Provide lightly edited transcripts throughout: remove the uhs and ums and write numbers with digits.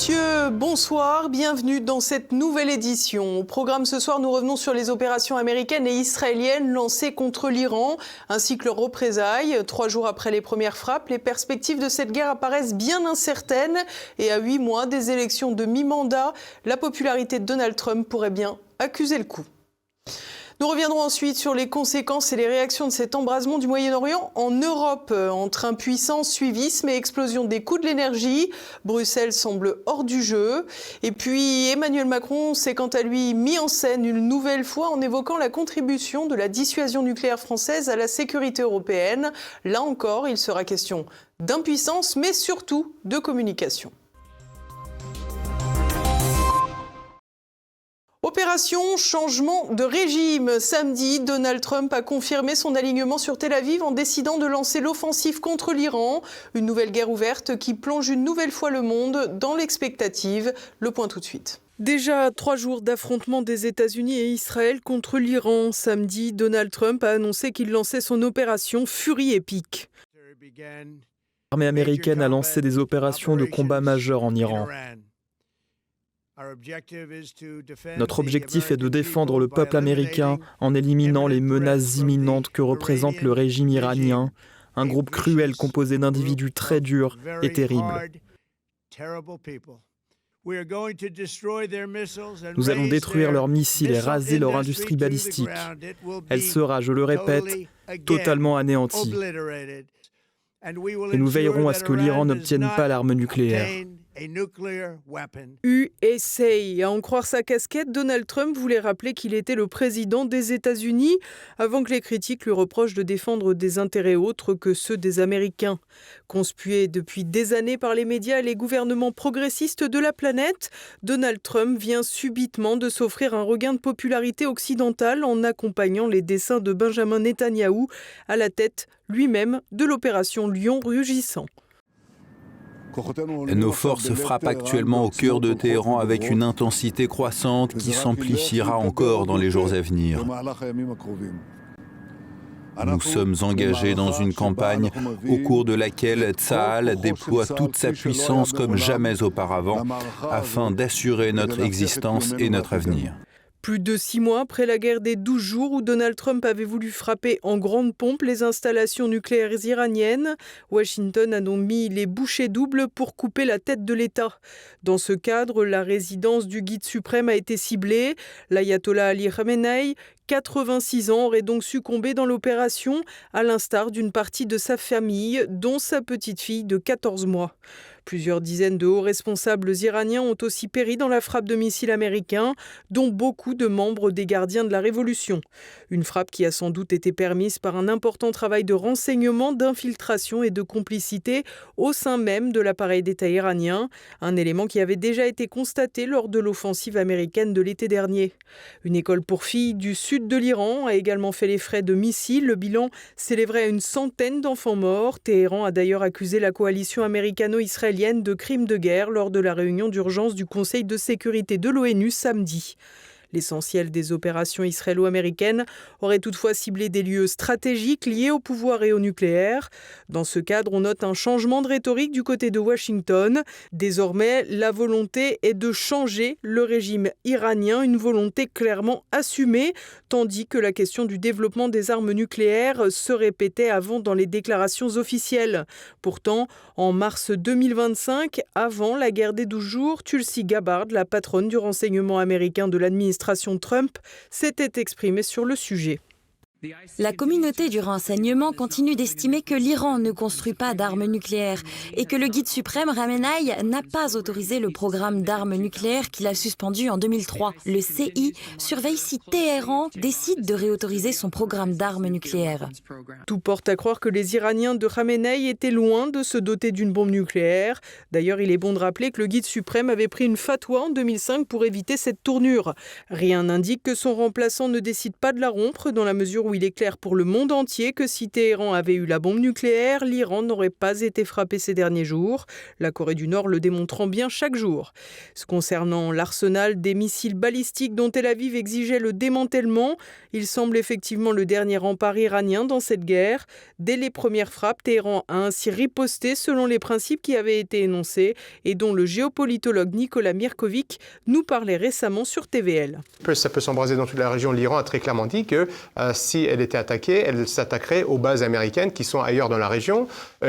messieurs, bonsoir, bienvenue dans cette nouvelle édition. Au programme ce soir, nous revenons sur les opérations américaines et israéliennes lancées contre l'Iran, ainsi que leurs représailles. 3 jours après les premières frappes, les perspectives de cette guerre apparaissent bien incertaines et à 8 mois des élections de mi-mandat, la popularité de Donald Trump pourrait bien accuser le coup. Nous reviendrons ensuite sur les conséquences et les réactions de cet embrasement du Moyen-Orient en Europe, entre impuissance, suivisme et explosion des coûts de l'énergie. Bruxelles semble hors du jeu. Et puis Emmanuel Macron s'est quant à lui mis en scène une nouvelle fois en évoquant la contribution de la dissuasion nucléaire française à la sécurité européenne. Là encore, il sera question d'impuissance, mais surtout de communication. Opération changement de régime. Samedi, Donald Trump a confirmé son alignement sur Tel Aviv en décidant de lancer l'offensive contre l'Iran. Une nouvelle guerre ouverte qui plonge une nouvelle fois le monde dans l'expectative. Le point tout de suite. Déjà 3 jours d'affrontement des États-Unis et Israël contre l'Iran. Samedi, Donald Trump a annoncé qu'il lançait son opération Fury épique. L'armée américaine a lancé des opérations de combat majeures en Iran. Notre objectif est de défendre le peuple américain en éliminant les menaces imminentes que représente le régime iranien, un groupe cruel composé d'individus très durs et terribles. Nous allons détruire leurs missiles et raser leur industrie balistique. Elle sera, je le répète, totalement anéantie. Et nous veillerons à ce que l'Iran n'obtienne pas l'arme nucléaire. USA. À en croire sa casquette, Donald Trump voulait rappeler qu'il était le président des États-Unis avant que les critiques lui reprochent de défendre des intérêts autres que ceux des Américains. Conspué depuis des années par les médias et les gouvernements progressistes de la planète, Donald Trump vient subitement de s'offrir un regain de popularité occidentale en accompagnant les desseins de Benjamin Netanyahou à la tête lui-même de l'opération Lion rugissant. Nos forces frappent actuellement au cœur de Téhéran avec une intensité croissante qui s'amplifiera encore dans les jours à venir. Nous sommes engagés dans une campagne au cours de laquelle Tsahal déploie toute sa puissance comme jamais auparavant afin d'assurer notre existence et notre avenir. Plus de 6 mois après la guerre des 12 jours où Donald Trump avait voulu frapper en grande pompe les installations nucléaires iraniennes, Washington a donc mis les bouchées doubles pour couper la tête de l'État. Dans ce cadre, la résidence du guide suprême a été ciblée. L'ayatollah Ali Khamenei, 86 ans, aurait donc succombé dans l'opération, à l'instar d'une partie de sa famille, dont sa petite-fille de 14 mois. Plusieurs dizaines de hauts responsables iraniens ont aussi péri dans la frappe de missiles américains, dont beaucoup de membres des gardiens de la Révolution. Une frappe qui a sans doute été permise par un important travail de renseignement, d'infiltration et de complicité au sein même de l'appareil d'État iranien, un élément qui avait déjà été constaté lors de l'offensive américaine de l'été dernier. Une école pour filles du sud de l'Iran a également fait les frais de missiles. Le bilan s'élèverait à une centaine d'enfants morts. Téhéran a d'ailleurs accusé la coalition américano-israélienne de crimes de guerre lors de la réunion d'urgence du Conseil de sécurité de l'ONU samedi. L'essentiel des opérations israélo-américaines aurait toutefois ciblé des lieux stratégiques liés au pouvoir et au nucléaire. Dans ce cadre, on note un changement de rhétorique du côté de Washington. Désormais, la volonté est de changer le régime iranien, une volonté clairement assumée, tandis que la question du développement des armes nucléaires se répétait avant dans les déclarations officielles. Pourtant, en mars 2025, avant la guerre des 12 jours, Tulsi Gabbard, la patronne du renseignement américain de l'administration Trump, s'était exprimée sur le sujet. La communauté du renseignement continue d'estimer que l'Iran ne construit pas d'armes nucléaires et que le guide suprême Khamenei n'a pas autorisé le programme d'armes nucléaires qu'il a suspendu en 2003. Le CI surveille si Téhéran décide de réautoriser son programme d'armes nucléaires. Tout porte à croire que les Iraniens de Khamenei étaient loin de se doter d'une bombe nucléaire. D'ailleurs, il est bon de rappeler que le guide suprême avait pris une fatwa en 2005 pour éviter cette tournure. Rien n'indique que son remplaçant ne décide pas de la rompre dans la mesure où il est clair pour le monde entier que si Téhéran avait eu la bombe nucléaire, l'Iran n'aurait pas été frappé ces derniers jours. La Corée du Nord le démontrant bien chaque jour. Concernant l'arsenal des missiles balistiques dont Tel Aviv exigeait le démantèlement, il semble effectivement le dernier rempart iranien dans cette guerre. Dès les premières frappes, Téhéran a ainsi riposté selon les principes qui avaient été énoncés et dont le géopolitologue Nicolas Mirkovic nous parlait récemment sur TVL. Ça peut s'embraser dans toute la région. L'Iran a très clairement dit que si elle était attaquée, elle s'attaquerait aux bases américaines qui sont ailleurs dans la région.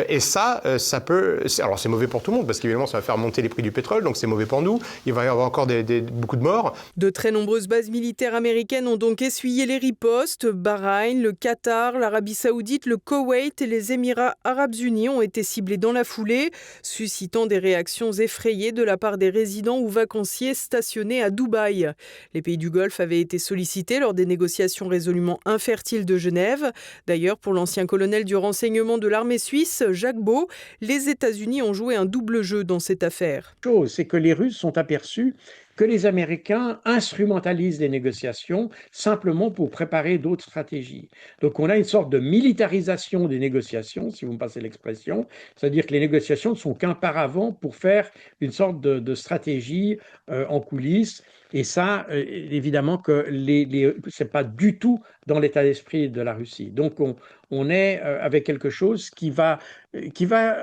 Et ça peut... Alors c'est mauvais pour tout le monde parce qu'évidemment ça va faire monter les prix du pétrole, donc c'est mauvais pour nous. Il va y avoir encore beaucoup de morts. De très nombreuses bases militaires américaines ont donc essuyé les ripostes. Bahreïn, le Qatar, l'Arabie Saoudite, le Koweït et les Émirats Arabes Unis ont été ciblés dans la foulée, suscitant des réactions effrayées de la part des résidents ou vacanciers stationnés à Dubaï. Les pays du Golfe avaient été sollicités lors des négociations résolument infertiles de Genève. D'ailleurs, pour l'ancien colonel du renseignement de l'armée suisse, Jacques Beau, les États-Unis ont joué un double jeu dans cette affaire. C'est que les Russes sont aperçus que les Américains instrumentalisent les négociations simplement pour préparer d'autres stratégies. Donc on a une sorte de militarisation des négociations, si vous me passez l'expression, c'est-à-dire que les négociations ne sont qu'un paravent pour faire une sorte de stratégie en coulisses. Et ça, évidemment que c'est pas du tout dans l'état d'esprit de la Russie. Donc on est avec quelque chose qui va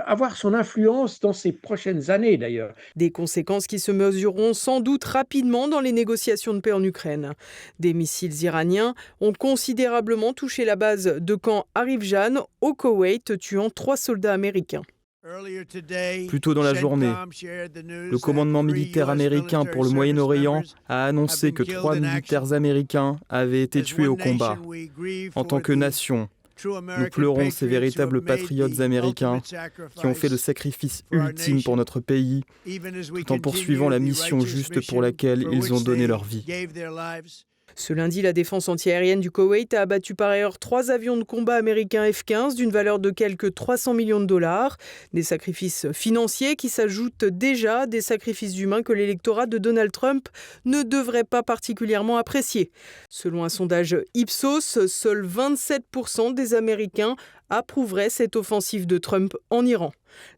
avoir son influence dans ces prochaines années d'ailleurs. Des conséquences qui se mesureront sans doute rapidement dans les négociations de paix en Ukraine. Des missiles iraniens ont considérablement touché la base de camp Arifjan au Koweït, tuant 3 soldats américains. Plus tôt dans la journée, le commandement militaire américain pour le Moyen-Orient a annoncé que 3 militaires américains avaient été tués au combat. En tant que nation, nous pleurons ces véritables patriotes américains qui ont fait le sacrifice ultime pour notre pays, tout en poursuivant la mission juste pour laquelle ils ont donné leur vie. Ce lundi, la défense antiaérienne du Koweït a abattu par ailleurs 3 avions de combat américains F-15 d'une valeur de quelques 300 millions de dollars. Des sacrifices financiers qui s'ajoutent déjà à des sacrifices humains que l'électorat de Donald Trump ne devrait pas particulièrement apprécier. Selon un sondage Ipsos, seuls 27% des Américains approuveraient cette offensive de Trump en Iran.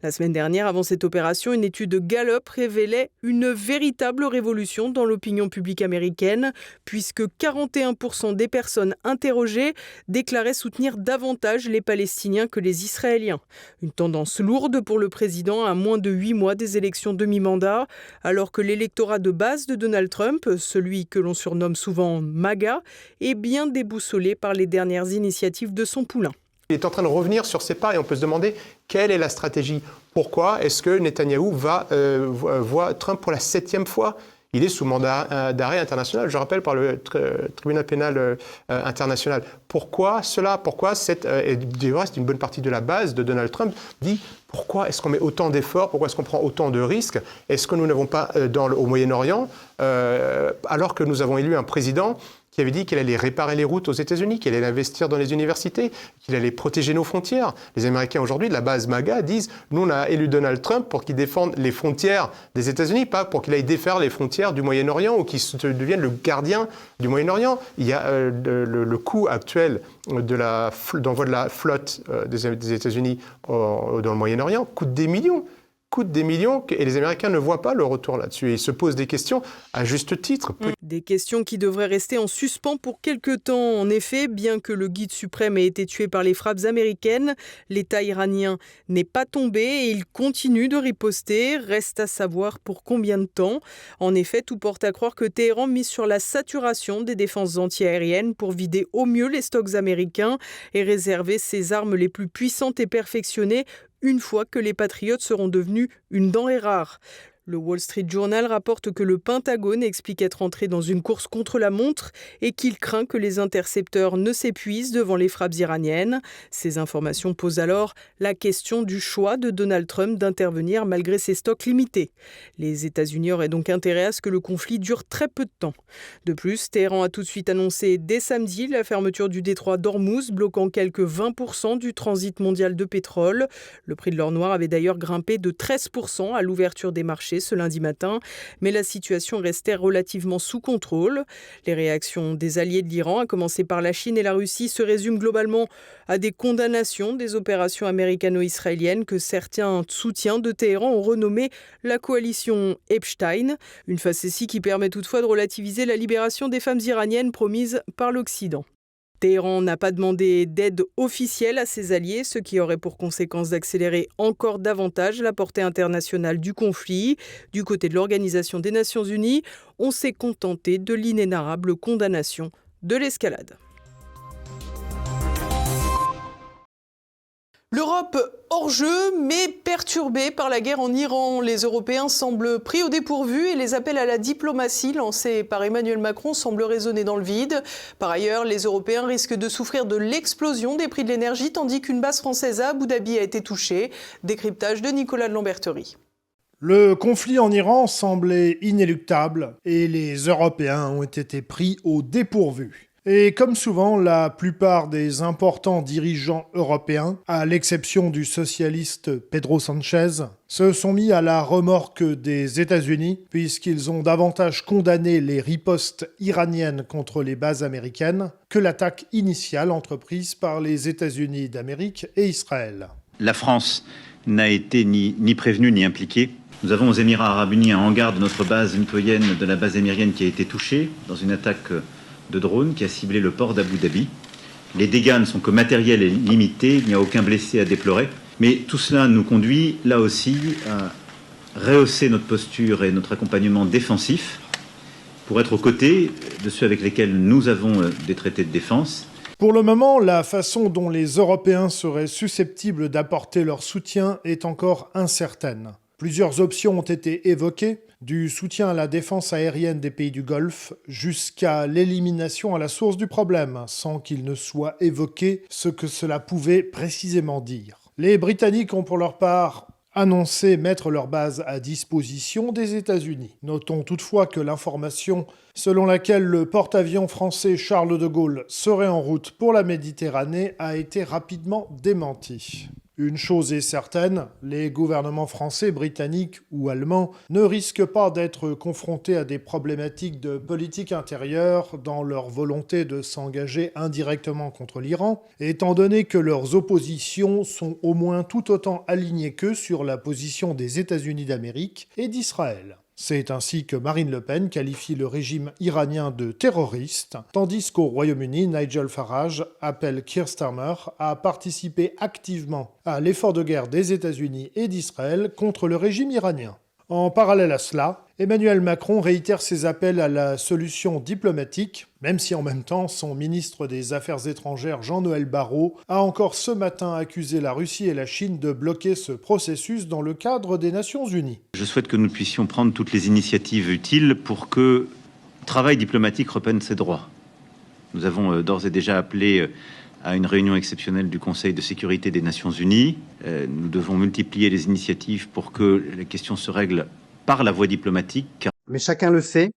La semaine dernière, avant cette opération, une étude Gallup révélait une véritable révolution dans l'opinion publique américaine, puisque 41% des personnes interrogées déclaraient soutenir davantage les Palestiniens que les Israéliens. Une tendance lourde pour le président à moins de 8 mois des élections de mi-mandat, alors que l'électorat de base de Donald Trump, celui que l'on surnomme souvent MAGA, est bien déboussolé par les dernières initiatives de son poulain. Il est en train de revenir sur ses pas et on peut se demander quelle est la stratégie. Pourquoi est-ce que Netanyahou voit Trump pour la 7e fois ? Il est sous mandat d'arrêt international, je rappelle, par le tribunal pénal international. Pourquoi cela ? Pourquoi c'est une bonne partie de la base de Donald Trump dit pourquoi est-ce qu'on met autant d'efforts ? Pourquoi est-ce qu'on prend autant de risques ? Est-ce que nous n'avons pas au Moyen-Orient, alors que nous avons élu un président qui avait dit qu'il allait réparer les routes aux États-Unis, qu'il allait investir dans les universités, qu'il allait protéger nos frontières. Les Américains aujourd'hui, de la base MAGA, disent « Nous, on a élu Donald Trump pour qu'il défende les frontières des États-Unis, pas pour qu'il aille défaire les frontières du Moyen-Orient ou qu'il devienne le gardien du Moyen-Orient. » Il y a le coût actuel d'envoi de la flotte des États-Unis dans le Moyen-Orient coûte des millions. Et les Américains ne voient pas le retour là-dessus. Et ils se posent des questions à juste titre. Des questions qui devraient rester en suspens pour quelque temps. En effet, bien que le guide suprême ait été tué par les frappes américaines, l'État iranien n'est pas tombé et il continue de riposter. Reste à savoir pour combien de temps. En effet, tout porte à croire que Téhéran mise sur la saturation des défenses antiaériennes pour vider au mieux les stocks américains et réserver ses armes les plus puissantes et perfectionnées une fois que les patriotes seront devenus une denrée rare. Le Wall Street Journal rapporte que le Pentagone explique être entré dans une course contre la montre et qu'il craint que les intercepteurs ne s'épuisent devant les frappes iraniennes. Ces informations posent alors la question du choix de Donald Trump d'intervenir malgré ses stocks limités. Les États-Unis auraient donc intérêt à ce que le conflit dure très peu de temps. De plus, Téhéran a tout de suite annoncé dès samedi la fermeture du détroit d'Ormuz, bloquant quelques 20% du transit mondial de pétrole. Le prix de l'or noir avait d'ailleurs grimpé de 13% à l'ouverture des marchés lâché ce lundi matin, mais la situation restait relativement sous contrôle. Les réactions des alliés de l'Iran, à commencer par la Chine et la Russie, se résument globalement à des condamnations des opérations américano-israéliennes que certains soutiens de Téhéran ont renommées la coalition Epstein, une facétie qui permet toutefois de relativiser la libération des femmes iraniennes promise par l'Occident. Téhéran n'a pas demandé d'aide officielle à ses alliés, ce qui aurait pour conséquence d'accélérer encore davantage la portée internationale du conflit. Du côté de l'Organisation des Nations Unies, on s'est contenté de l'inénarrable condamnation de l'escalade. L'Europe hors jeu, mais perturbée par la guerre en Iran. Les Européens semblent pris au dépourvu et les appels à la diplomatie lancés par Emmanuel Macron semblent résonner dans le vide. Par ailleurs, les Européens risquent de souffrir de l'explosion des prix de l'énergie, tandis qu'une base française à Abu Dhabi a été touchée. Décryptage de Nicolas de Lamberterie. Le conflit en Iran semblait inéluctable et les Européens ont été pris au dépourvu. Et comme souvent, la plupart des importants dirigeants européens, à l'exception du socialiste Pedro Sánchez, se sont mis à la remorque des États-Unis, puisqu'ils ont davantage condamné les ripostes iraniennes contre les bases américaines que l'attaque initiale entreprise par les États-Unis d'Amérique et Israël. La France n'a été ni prévenue ni impliquée. Nous avons aux Émirats arabes unis un hangar de notre base mitoyenne, de la base américaine, qui a été touché dans une attaque de drone qui a ciblé le port d'Abu Dhabi. Les dégâts ne sont que matériels et limités, il n'y a aucun blessé à déplorer. Mais tout cela nous conduit, là aussi, à rehausser notre posture et notre accompagnement défensif pour être aux côtés de ceux avec lesquels nous avons des traités de défense. Pour le moment, la façon dont les Européens seraient susceptibles d'apporter leur soutien est encore incertaine. Plusieurs options ont été évoquées, du soutien à la défense aérienne des pays du Golfe jusqu'à l'élimination à la source du problème, sans qu'il ne soit évoqué ce que cela pouvait précisément dire. Les Britanniques ont pour leur part annoncé mettre leur base à disposition des États-Unis. Notons toutefois que l'information selon laquelle le porte-avions français Charles de Gaulle serait en route pour la Méditerranée a été rapidement démentie. Une chose est certaine, les gouvernements français, britanniques ou allemands ne risquent pas d'être confrontés à des problématiques de politique intérieure dans leur volonté de s'engager indirectement contre l'Iran, étant donné que leurs oppositions sont au moins tout autant alignées qu'eux sur la position des États-Unis d'Amérique et d'Israël. C'est ainsi que Marine Le Pen qualifie le régime iranien de terroriste, tandis qu'au Royaume-Uni, Nigel Farage appelle Keir Starmer à participer activement à l'effort de guerre des États-Unis et d'Israël contre le régime iranien. En parallèle à cela, Emmanuel Macron réitère ses appels à la solution diplomatique, même si en même temps son ministre des Affaires étrangères Jean-Noël Barrot a encore ce matin accusé la Russie et la Chine de bloquer ce processus dans le cadre des Nations Unies. Je souhaite que nous puissions prendre toutes les initiatives utiles pour que le travail diplomatique reprenne ses droits. Nous avons d'ores et déjà appelé à une réunion exceptionnelle du Conseil de sécurité des Nations Unies. Nous devons multiplier les initiatives pour que la question se règle par la voie diplomatique. Mais chacun le sait,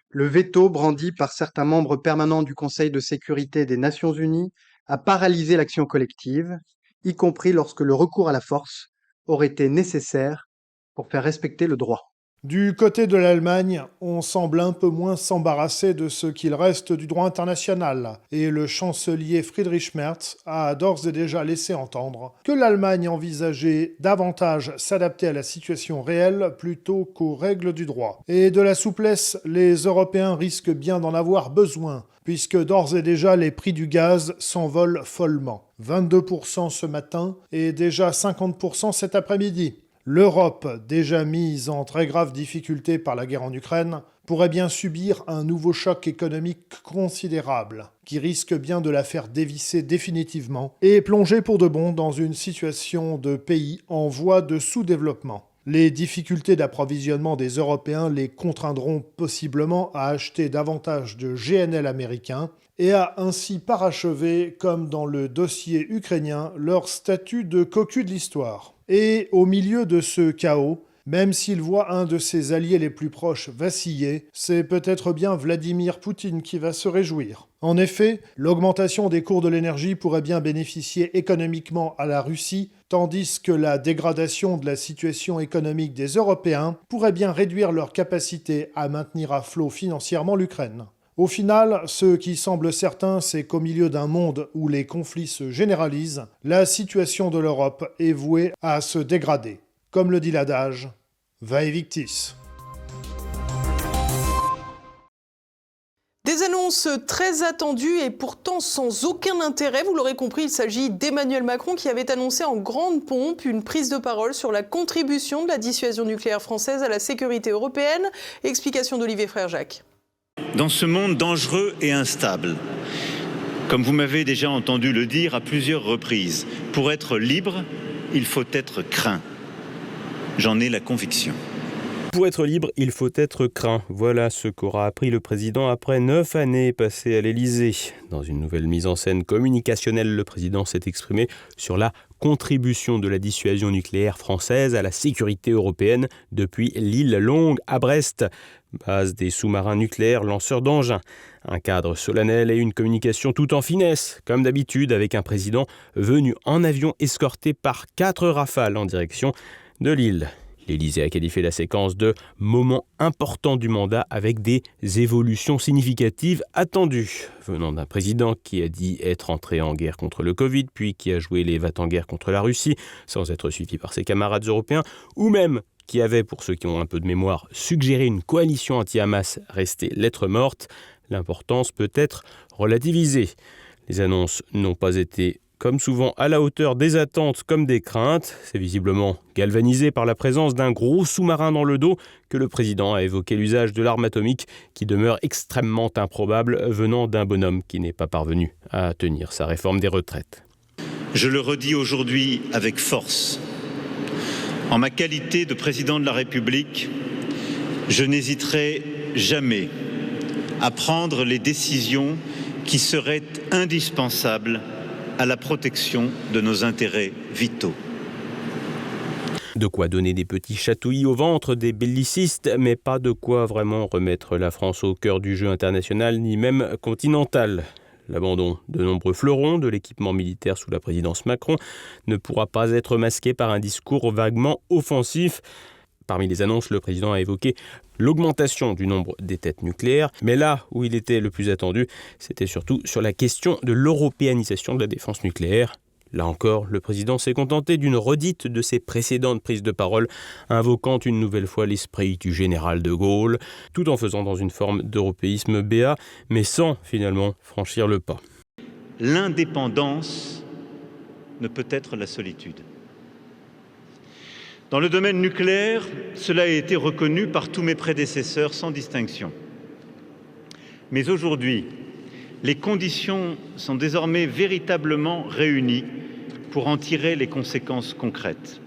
le veto brandi par certains membres permanents du Conseil de sécurité des Nations Unies a paralysé l'action collective, y compris lorsque le recours à la force aurait été nécessaire pour faire respecter le droit. Du côté de l'Allemagne, on semble un peu moins s'embarrasser de ce qu'il reste du droit international, et le chancelier Friedrich Merz a d'ores et déjà laissé entendre que l'Allemagne envisageait davantage s'adapter à la situation réelle plutôt qu'aux règles du droit. Et de la souplesse, les Européens risquent bien d'en avoir besoin, puisque d'ores et déjà les prix du gaz s'envolent follement. 22% ce matin et déjà 50% cet après-midi. L'Europe, déjà mise en très grave difficulté par la guerre en Ukraine, pourrait bien subir un nouveau choc économique considérable, qui risque bien de la faire dévisser définitivement et plonger pour de bon dans une situation de pays en voie de sous-développement. Les difficultés d'approvisionnement des Européens les contraindront possiblement à acheter davantage de GNL américains et à ainsi parachever, comme dans le dossier ukrainien, leur statut de cocu de l'histoire. Et au milieu de ce chaos, même s'il voit un de ses alliés les plus proches vaciller, c'est peut-être bien Vladimir Poutine qui va se réjouir. En effet, l'augmentation des cours de l'énergie pourrait bien bénéficier économiquement à la Russie, tandis que la dégradation de la situation économique des Européens pourrait bien réduire leur capacité à maintenir à flot financièrement l'Ukraine. Au final, ce qui semble certain, c'est qu'au milieu d'un monde où les conflits se généralisent, la situation de l'Europe est vouée à se dégrader. Comme le dit l'adage, vae victis. Des annonces très attendues et pourtant sans aucun intérêt. Vous l'aurez compris, il s'agit d'Emmanuel Macron qui avait annoncé en grande pompe une prise de parole sur la contribution de la dissuasion nucléaire française à la sécurité européenne. Explication d'Olivier Frère-Jacques. Dans ce monde dangereux et instable, comme vous m'avez déjà entendu le dire à plusieurs reprises, pour être libre, il faut être craint. J'en ai la conviction. Pour être libre, il faut être craint. Voilà ce qu'aura appris le président après 9 années passées à l'Élysée. Dans une nouvelle mise en scène communicationnelle, le président s'est exprimé sur la contribution de la dissuasion nucléaire française à la sécurité européenne depuis l'île Longue à Brest, base des sous-marins nucléaires lanceurs d'engins. Un cadre solennel et une communication tout en finesse, comme d'habitude avec un président venu en avion escorté par 4 rafales en direction de l'île. L'Élysée a qualifié la séquence de « moment important du mandat » avec des évolutions significatives attendues. Venant d'un président qui a dit être entré en guerre contre le Covid, puis qui a joué les va-t-en-guerre contre la Russie, sans être suivi par ses camarades européens, ou même qui avait, pour ceux qui ont un peu de mémoire, suggéré une coalition anti-Hamas restée lettre morte, l'importance peut être relativisée. Les annonces n'ont pas été comme souvent à la hauteur des attentes comme des craintes. C'est visiblement galvanisé par la présence d'un gros sous-marin dans le dos que le président a évoqué l'usage de l'arme atomique qui demeure extrêmement improbable venant d'un bonhomme qui n'est pas parvenu à tenir sa réforme des retraites. Je le redis aujourd'hui avec force. En ma qualité de président de la République, je n'hésiterai jamais à prendre les décisions qui seraient indispensables à la protection de nos intérêts vitaux. De quoi donner des petits chatouillis au ventre des bellicistes, mais pas de quoi vraiment remettre la France au cœur du jeu international, ni même continental. L'abandon de nombreux fleurons de l'équipement militaire sous la présidence Macron ne pourra pas être masqué par un discours vaguement offensif. Parmi les annonces, le président a évoqué l'augmentation du nombre des têtes nucléaires, mais là où il était le plus attendu, c'était surtout sur la question de l'européanisation de la défense nucléaire. Là encore, le président s'est contenté d'une redite de ses précédentes prises de parole, invoquant une nouvelle fois l'esprit du général de Gaulle, tout en faisant dans une forme d'européisme béat, mais sans finalement franchir le pas. L'indépendance ne peut être la solitude. Dans le domaine nucléaire, cela a été reconnu par tous mes prédécesseurs sans distinction. Mais aujourd'hui, les conditions sont désormais véritablement réunies pour en tirer les conséquences concrètes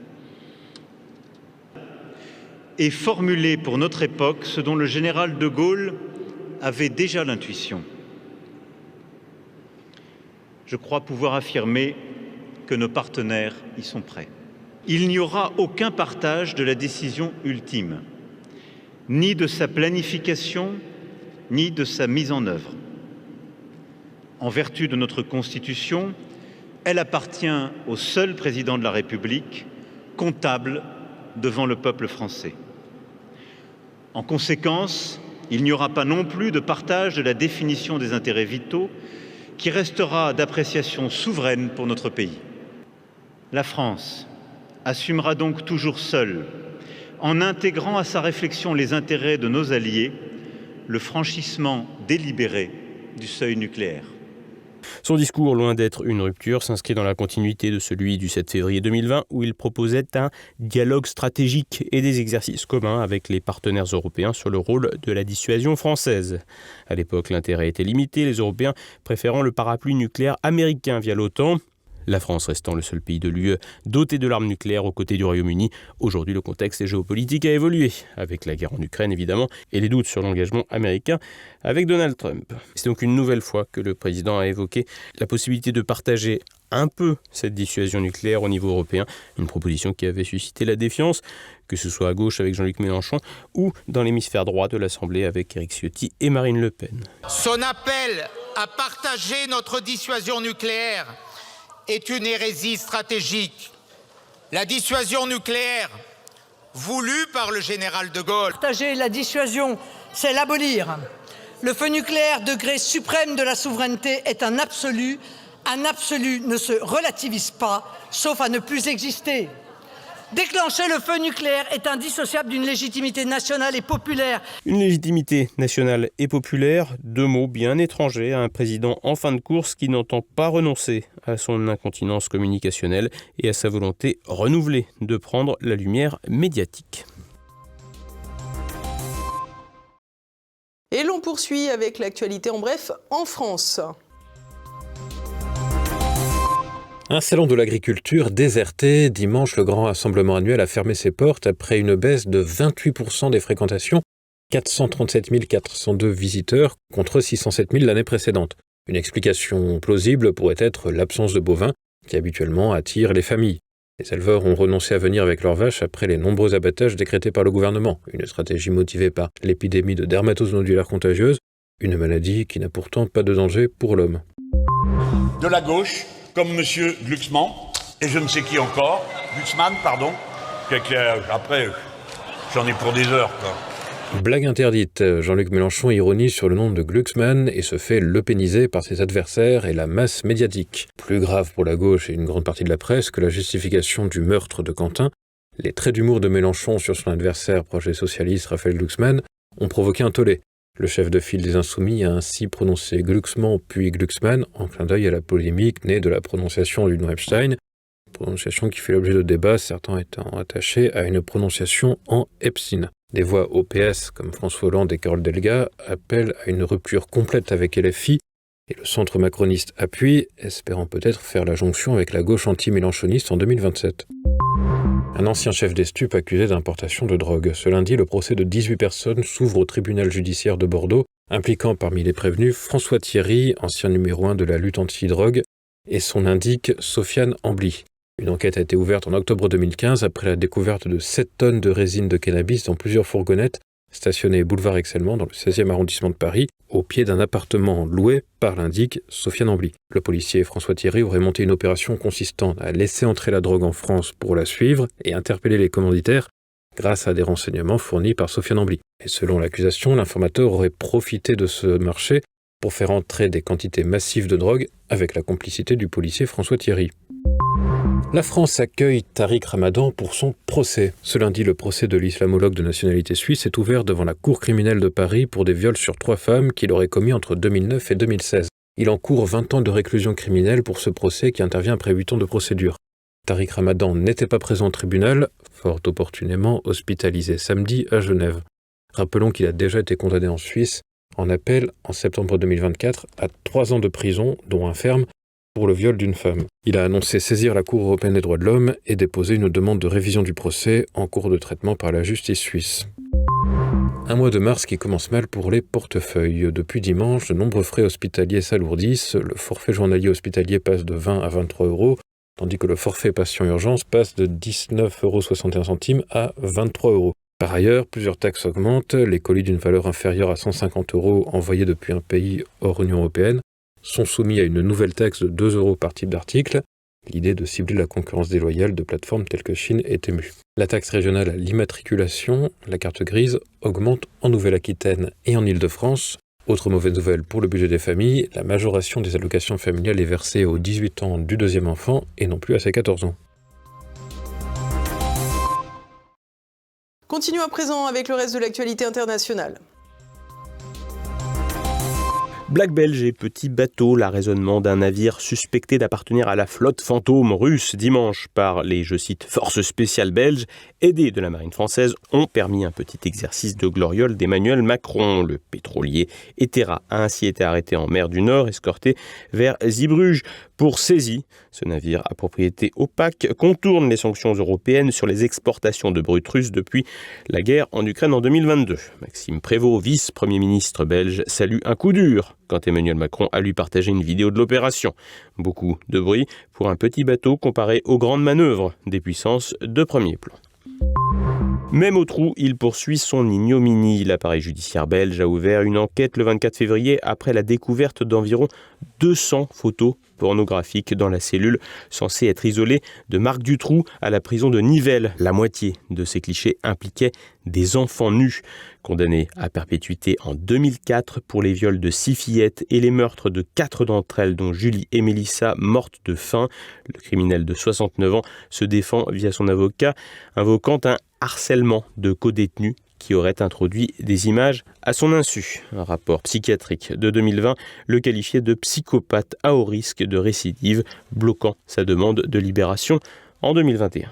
et formuler pour notre époque ce dont le général de Gaulle avait déjà l'intuition. Je crois pouvoir affirmer que nos partenaires y sont prêts. Il n'y aura aucun partage de la décision ultime, ni de sa planification, ni de sa mise en œuvre. En vertu de notre Constitution, elle appartient au seul président de la République, comptable devant le peuple français. En conséquence, il n'y aura pas non plus de partage de la définition des intérêts vitaux, qui restera d'appréciation souveraine pour notre pays. La France assumera donc toujours seule, en intégrant à sa réflexion les intérêts de nos alliés, le franchissement délibéré du seuil nucléaire. Son discours, loin d'être une rupture, s'inscrit dans la continuité de celui du 7 février 2020 où il proposait un dialogue stratégique et des exercices communs avec les partenaires européens sur le rôle de la dissuasion française. À l'époque, l'intérêt était limité, les Européens préférant le parapluie nucléaire américain via l'OTAN. La France restant le seul pays de l'UE doté de l'arme nucléaire aux côtés du Royaume-Uni. Aujourd'hui, le contexte géopolitique a évolué, avec la guerre en Ukraine évidemment, et les doutes sur l'engagement américain avec Donald Trump. C'est donc une nouvelle fois que le président a évoqué la possibilité de partager un peu cette dissuasion nucléaire au niveau européen, une proposition qui avait suscité la défiance, que ce soit à gauche avec Jean-Luc Mélenchon ou dans l'hémisphère droit de l'Assemblée avec Éric Ciotti et Marine Le Pen. Son appel à partager notre dissuasion nucléaire est une hérésie stratégique. la dissuasion nucléaire voulue par le général de Gaulle. Partager la dissuasion, c'est l'abolir. Le feu nucléaire, degré suprême de la souveraineté, est un absolu. Un absolu ne se relativise pas, sauf à ne plus exister. Déclencher le feu nucléaire est indissociable d'une légitimité nationale et populaire. Une légitimité nationale et populaire, deux mots bien étrangers à un président en fin de course qui n'entend pas renoncer à son incontinence communicationnelle et à sa volonté renouvelée de prendre la lumière médiatique. Et l'on poursuit avec l'actualité en bref en France. Un salon de l'agriculture déserté. Dimanche, le grand rassemblement annuel a fermé ses portes après une baisse de 28% des fréquentations. 437 402 visiteurs contre 607 000 l'année précédente. Une explication plausible pourrait être l'absence de bovins qui habituellement attire les familles. Les éleveurs ont renoncé à venir avec leurs vaches après les nombreux abattages décrétés par le gouvernement. Une stratégie motivée par l'épidémie de dermatose nodulaire contagieuse, une maladie qui n'a pourtant pas de danger pour l'homme. De la gauche, comme M. Glucksmann, et je ne sais qui encore, Glucksmann, pardon, après, j'en ai pour des heures, quoi. Blague interdite, Jean-Luc Mélenchon ironise sur le nom de Glucksmann et se fait lepéniser par ses adversaires et la masse médiatique. Plus grave pour la gauche et une grande partie de la presse que la justification du meurtre de Quentin, les traits d'humour de Mélenchon sur son adversaire projet socialiste Raphaël Glucksmann ont provoqué un tollé. Le chef de file des Insoumis a ainsi prononcé Glucksmann puis Glucksmann en clin d'œil à la polémique née de la prononciation du nom Epstein, prononciation qui fait l'objet de débats, certains étant attachés à une prononciation en Epstein. Des voix au PS comme François Hollande et Carole Delga appellent à une rupture complète avec LFI et le centre macroniste appuie, espérant peut-être faire la jonction avec la gauche anti-mélenchoniste en 2027. Un ancien chef des stupes accusé d'importation de drogue. Ce lundi, le procès de 18 personnes s'ouvre au tribunal judiciaire de Bordeaux, impliquant parmi les prévenus François Thierry, ancien numéro 1 de la lutte anti-drogue, et son indique Sofiane Ambly. Une enquête a été ouverte en octobre 2015 après la découverte de 7 tonnes de résine de cannabis dans plusieurs fourgonnettes stationnées boulevard Excelmans dans le 16e arrondissement de Paris, au pied d'un appartement loué par l'indique Sofiane Ambly. Le policier François Thierry aurait monté une opération consistant à laisser entrer la drogue en France pour la suivre et interpeller les commanditaires grâce à des renseignements fournis par Sofiane Ambly. Et selon l'accusation, l'informateur aurait profité de ce marché pour faire entrer des quantités massives de drogue avec la complicité du policier François Thierry. La France accueille Tariq Ramadan pour son procès. Ce lundi, le procès de l'islamologue de nationalité suisse est ouvert devant la cour criminelle de Paris pour des viols sur 3 femmes qu'il aurait commis entre 2009 et 2016. Il encourt 20 ans de réclusion criminelle pour ce procès qui intervient après 8 ans de procédure. Tariq Ramadan n'était pas présent au tribunal, fort opportunément hospitalisé samedi à Genève. Rappelons qu'il a déjà été condamné en Suisse en appel en septembre 2024 à 3 ans de prison, dont un ferme, pour le viol d'une femme. Il a annoncé saisir la Cour européenne des droits de l'homme et déposer une demande de révision du procès en cours de traitement par la justice suisse. Un mois de mars qui commence mal pour les portefeuilles. Depuis dimanche, de nombreux frais hospitaliers s'alourdissent. Le forfait journalier hospitalier passe de 20 à 23 €, tandis que le forfait patient urgence passe de 19,61 € à 23 €. Par ailleurs, plusieurs taxes augmentent. Les colis d'une valeur inférieure à 150 € envoyés depuis un pays hors Union européenne sont soumis à une nouvelle taxe de 2 € par type d'article. L'idée de cibler la concurrence déloyale de plateformes telles que Chine est émue. La taxe régionale à l'immatriculation, la carte grise, augmente en Nouvelle-Aquitaine et en Île-de-France. Autre mauvaise nouvelle pour le budget des familles, la majoration des allocations familiales est versée aux 18 ans du deuxième enfant et non plus à ses 14 ans. Continuons à présent avec le reste de l'actualité internationale. Black Belge et petit bateau, l'arraisonnement d'un navire suspecté d'appartenir à la flotte fantôme russe dimanche par les, je cite, forces spéciales belges, aidées de la marine française, ont permis un petit exercice de gloriole d'Emmanuel Macron. Le pétrolier Etera a ainsi été arrêté en mer du Nord, escorté vers Zeebruges pour saisie. Ce navire à propriété opaque contourne les sanctions européennes sur les exportations de brut russe depuis la guerre en Ukraine en 2022. Maxime Prévost, vice-premier ministre belge, salue un coup dur quand Emmanuel Macron a lui partagé une vidéo de l'opération. Beaucoup de bruit pour un petit bateau comparé aux grandes manœuvres des puissances de premier plan. Même au trou, il poursuit son ignominie. L'appareil judiciaire belge a ouvert une enquête le 24 février après la découverte d'environ 200 photos pornographiques dans la cellule censée être isolée de Marc Dutroux à la prison de Nivelles. La moitié de ces clichés impliquaient des enfants nus. Condamnés à perpétuité en 2004 pour les viols de 6 fillettes et les meurtres de 4 d'entre elles, dont Julie et Mélissa, mortes de faim. Le criminel de 69 ans se défend via son avocat, invoquant un harcèlement de codétenus qui aurait introduit des images à son insu. Un rapport psychiatrique de 2020 le qualifiait de psychopathe à haut risque de récidive, bloquant sa demande de libération en 2021.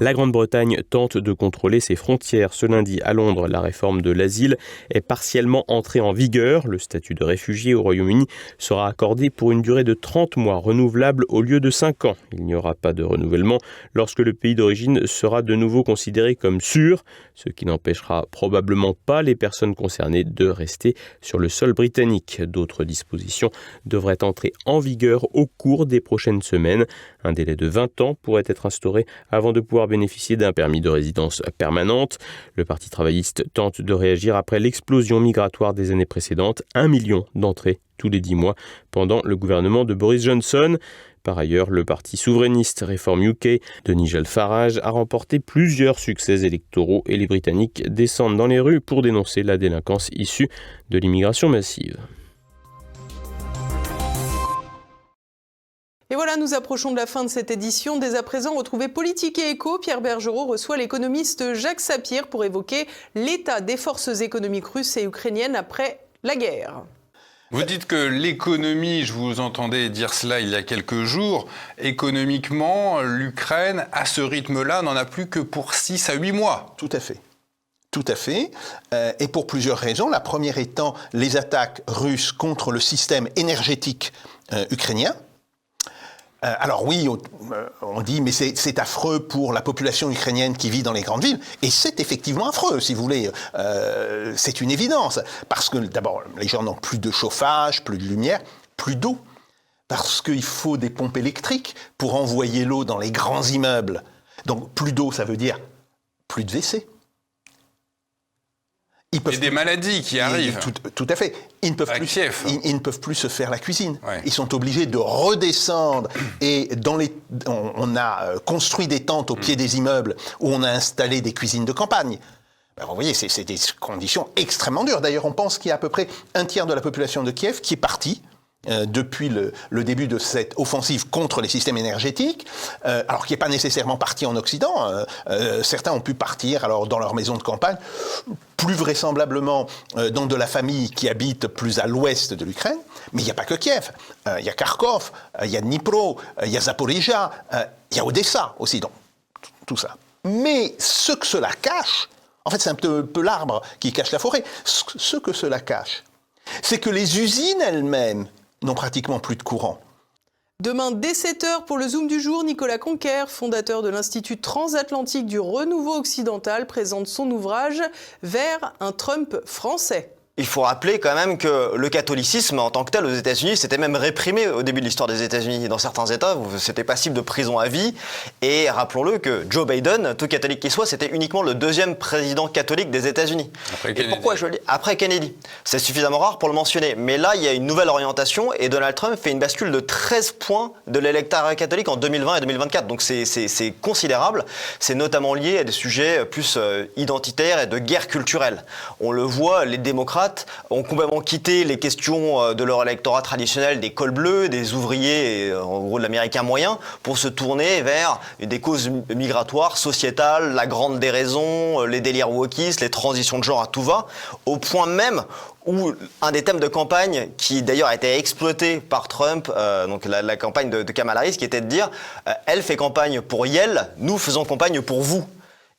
La Grande-Bretagne tente de contrôler ses frontières. Ce lundi, à Londres, la réforme de l'asile est partiellement entrée en vigueur. Le statut de réfugié au Royaume-Uni sera accordé pour une durée de 30 mois, renouvelable au lieu de 5 ans. Il n'y aura pas de renouvellement lorsque le pays d'origine sera de nouveau considéré comme sûr, ce qui n'empêchera probablement pas les personnes concernées de rester sur le sol britannique. D'autres dispositions devraient entrer en vigueur au cours des prochaines semaines. Un délai de 20 ans pourrait être instauré avant de pouvoir bénéficier d'un permis de résidence permanente. Le Parti travailliste tente de réagir après l'explosion migratoire des années précédentes. 1 million d'entrées tous les 10 mois pendant le gouvernement de Boris Johnson. Par ailleurs, le parti souverainiste Reform UK de Nigel Farage a remporté plusieurs succès électoraux et les Britanniques descendent dans les rues pour dénoncer la délinquance issue de l'immigration massive. Et voilà, nous approchons de la fin de cette édition. Dès à présent, retrouvez Politique et Éco. Pierre Bergerot reçoit l'économiste Jacques Sapir pour évoquer l'état des forces économiques russes et ukrainiennes après la guerre. Vous dites que l'économie, je vous entendais dire cela il y a quelques jours, économiquement, l'Ukraine, à ce rythme-là, n'en a plus que pour 6 à 8 mois. Tout à fait. Tout à fait, et pour plusieurs raisons. La première étant les attaques russes contre le système énergétique ukrainien. Alors oui, on dit, mais c'est affreux pour la population ukrainienne qui vit dans les grandes villes, et c'est effectivement affreux, si vous voulez, c'est une évidence, parce que d'abord, les gens n'ont plus de chauffage, plus de lumière, plus d'eau, parce qu'il faut des pompes électriques pour envoyer l'eau dans les grands immeubles. Donc plus d'eau, ça veut dire plus de WC. Et des maladies qui arrivent. Tout à fait. Ils ne peuvent plus se faire la cuisine. Ouais. Ils sont obligés de redescendre. Et on a construit des tentes au pied des immeubles où on a installé des cuisines de campagne. Ben, vous voyez, c'est des conditions extrêmement dures. D'ailleurs, on pense qu'il y a à peu près un tiers de la population de Kiev qui est partie depuis le début de cette offensive contre les systèmes énergétiques, alors qui n'est pas nécessairement parti en Occident. Certains ont pu partir alors dans leur maison de campagne, plus vraisemblablement dans de la famille qui habite plus à l'ouest de l'Ukraine. Mais il n'y a pas que Kiev. Il y a Kharkov, il y a Dnipro, il y a Zaporizhia, il y a Odessa aussi. Donc, tout ça. Mais ce que cela cache, en fait c'est un peu l'arbre qui cache la forêt, ce que cela cache, c'est que les usines elles-mêmes n'ont pratiquement plus de courant. Demain, dès 7h, pour le Zoom du jour, Nicolas Conquer, fondateur de l'Institut transatlantique du renouveau occidental, présente son ouvrage « Vers un Trump français ». Il faut rappeler quand même que le catholicisme en tant que tel aux États-Unis, c'était même réprimé au début de l'histoire des États-Unis. Dans certains États, c'était passible de prison à vie. Et rappelons-le que Joe Biden, tout catholique qu'il soit, c'était uniquement le 2e président catholique des États-Unis. Et pourquoi je le dis ? Après Kennedy. C'est suffisamment rare pour le mentionner. Mais là, il y a une nouvelle orientation et Donald Trump fait une bascule de 13 points de l'électorat catholique en 2020 et 2024. Donc c'est considérable. C'est notamment lié à des sujets plus identitaires et de guerre culturelle. On le voit, les démocrates ont complètement quitté les questions de leur électorat traditionnel des cols bleus, des ouvriers, en gros de l'américain moyen, pour se tourner vers des causes migratoires, sociétales, la grande déraison, les délires wokistes, les transitions de genre à tout va, au point même où un des thèmes de campagne qui d'ailleurs a été exploité par Trump, donc la campagne de Kamala Harris, qui était de dire elle fait campagne pour Yale, nous faisons campagne pour vous.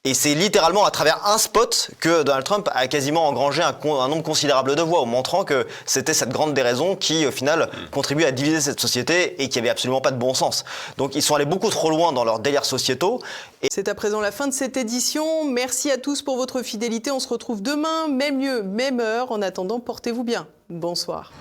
Et c'est littéralement à travers un spot que Donald Trump a quasiment engrangé un nombre considérable de voix, en montrant que c'était cette grande déraison qui, au final, contribuait à diviser cette société et qui avait absolument pas de bon sens. Donc ils sont allés beaucoup trop loin dans leurs délires sociétaux. C'est à présent la fin de cette édition. Merci à tous pour votre fidélité. On se retrouve demain, même lieu, même heure. En attendant, portez-vous bien. Bonsoir.